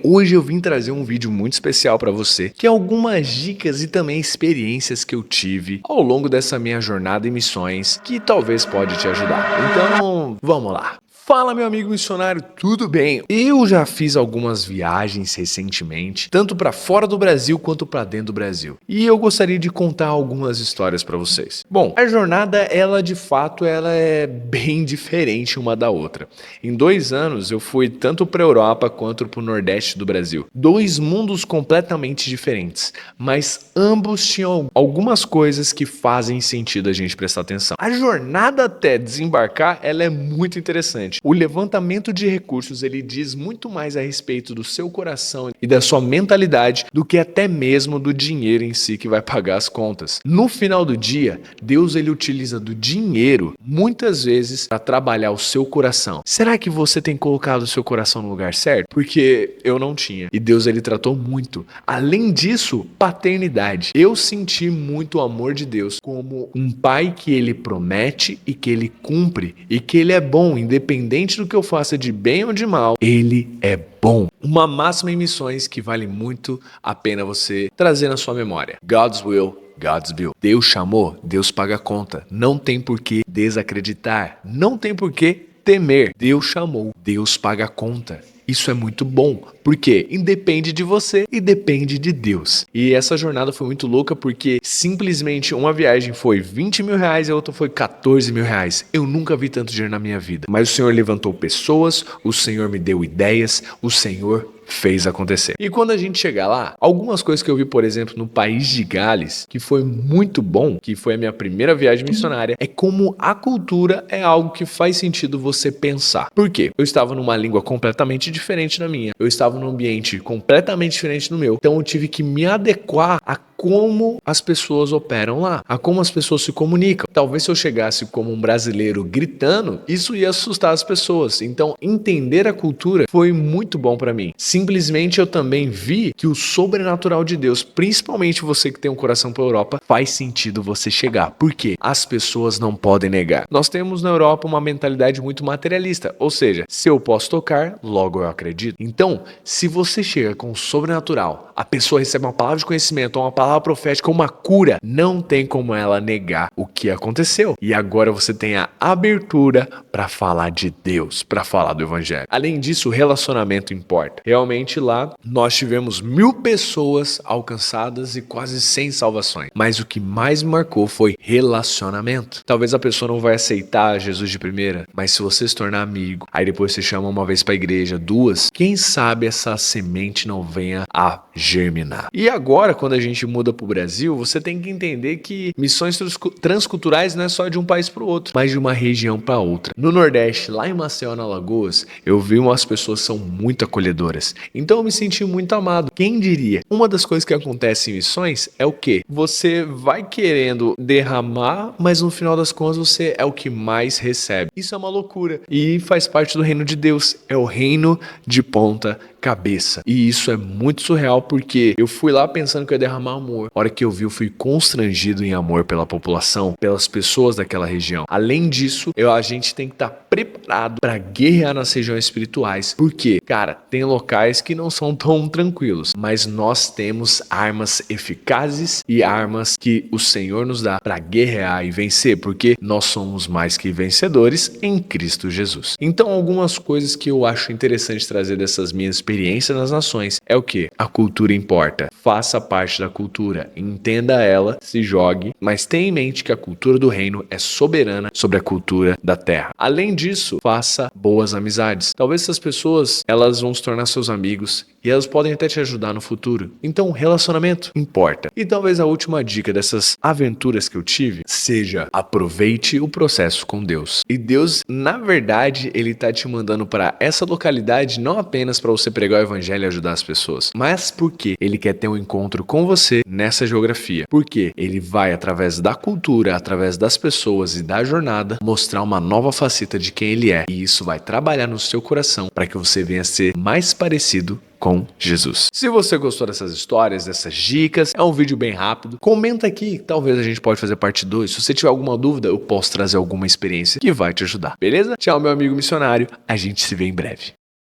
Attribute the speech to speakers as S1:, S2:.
S1: Hoje eu vim trazer um vídeo muito especial para você, que é algumas dicas e também experiências que eu tive ao longo dessa minha jornada em missões, que talvez pode te ajudar. Então, vamos lá. Fala, meu amigo missionário, tudo bem? Eu já fiz algumas viagens recentemente, tanto para fora do Brasil quanto para dentro do Brasil. E eu gostaria de contar algumas histórias para vocês. Bom, a jornada, ela de fato, ela é bem diferente uma da outra. Em 2 anos, eu fui tanto para a Europa quanto para o Nordeste do Brasil. 2 mundos completamente diferentes, mas ambos tinham algumas coisas que fazem sentido a gente prestar atenção. A jornada até desembarcar, ela é muito interessante. O levantamento de recursos, ele diz muito mais a respeito do seu coração e da sua mentalidade do que até mesmo do dinheiro em si que vai pagar as contas. No final do dia, Deus ele utiliza do dinheiro muitas vezes para trabalhar o seu coração. Será que você tem colocado o seu coração no lugar certo? Porque eu não tinha. E Deus ele tratou muito. Além disso, paternidade. Eu senti muito o amor de Deus como um pai que ele promete e que ele cumpre e que ele é bom, independente do que eu faça de bem ou de mal, ele é bom. Uma máxima em missões que vale muito a pena você trazer na sua memória. God's will, God's bill. Deus chamou, Deus paga a conta. Não tem por que desacreditar. Não tem por que temer. Deus chamou, Deus paga a conta. Isso é muito bom, porque independe de você e depende de Deus. E essa jornada foi muito louca porque simplesmente uma viagem foi 20 mil reais e a outra foi 14 mil reais. Eu nunca vi tanto dinheiro na minha vida. Mas o Senhor levantou pessoas, o Senhor me deu ideias, o Senhor fez acontecer. E quando a gente chegar lá, algumas coisas que eu vi, por exemplo, no país de Gales, que foi muito bom, que foi a minha primeira viagem missionária, é como a cultura é algo que faz sentido você pensar. Por quê? Eu estava numa língua completamente diferente da minha. Eu estava num ambiente completamente diferente do meu. Então eu tive que me adequar a como as pessoas operam lá, a como as pessoas se comunicam. Talvez se eu chegasse como um brasileiro gritando, isso ia assustar as pessoas. Então, entender a cultura foi muito bom para mim. Simplesmente eu também vi que o sobrenatural de Deus, principalmente você que tem um coração para a Europa, faz sentido você chegar. Por quê? As pessoas não podem negar. Nós temos na Europa uma mentalidade muito materialista, ou seja, se eu posso tocar, logo eu acredito. Então, se você chega com o sobrenatural, a pessoa recebe uma palavra de conhecimento ou uma palavra profética, uma cura, não tem como ela negar o que aconteceu. E agora você tem a abertura para falar de Deus, para falar do Evangelho. Além disso, o relacionamento importa. Realmente lá nós tivemos 1000 pessoas alcançadas e quase 100 salvações. Mas o que mais me marcou foi relacionamento. Talvez a pessoa não vai aceitar Jesus de primeira, mas se você se tornar amigo, aí depois você chama uma vez para a igreja, 2, quem sabe essa semente não venha a germinar. E agora, quando a gente muda para o Brasil, você tem que entender que missões transculturais não é só de um país para o outro, mas de uma região para outra. No Nordeste, lá em Maceió, na Alagoas, eu vi umas pessoas que são muito acolhedoras. Então eu me senti muito amado. Quem diria? Uma das coisas que acontece em missões é o quê? Você vai querendo derramar, mas no final das contas você é o que mais recebe. Isso é uma loucura e faz parte do reino de Deus. É o reino de ponta cabeça. E isso é muito surreal porque eu fui lá pensando que eu ia derramar amor. A hora que eu vi, eu fui constrangido em amor pela população, pelas pessoas daquela região. Além disso, a gente tem que estar preparado para guerrear nas regiões espirituais. Porque, cara, tem locais que não são tão tranquilos, mas nós temos armas eficazes e armas que o Senhor nos dá para guerrear e vencer, porque nós somos mais que vencedores em Cristo Jesus. Então, algumas coisas que eu acho interessante trazer dessas minhas experiências nas nações é o que? A cultura importa. Faça parte da cultura, entenda ela, se jogue, mas tenha em mente que a cultura do reino é soberana sobre a cultura da terra. Além disso, faça boas amizades. Talvez essas pessoas, elas vão se tornar seus amigos e elas podem até te ajudar no futuro. Então, relacionamento importa. E talvez a última dica dessas aventuras que eu tive seja: aproveite o processo com Deus. E Deus, na verdade, ele tá te mandando para essa localidade não apenas para você pregar o evangelho e ajudar as pessoas, mas porque ele quer ter um encontro com você nessa geografia. Porque ele vai, através da cultura, através das pessoas e da jornada, mostrar uma nova faceta de quem ele é. E isso vai trabalhar no seu coração para que você venha a ser mais parecido com Jesus. Se você gostou dessas histórias, dessas dicas, é um vídeo bem rápido, comenta aqui, talvez a gente pode fazer parte 2. Se você tiver alguma dúvida, eu posso trazer alguma experiência que vai te ajudar, beleza? Tchau, meu amigo missionário, a gente se vê em breve.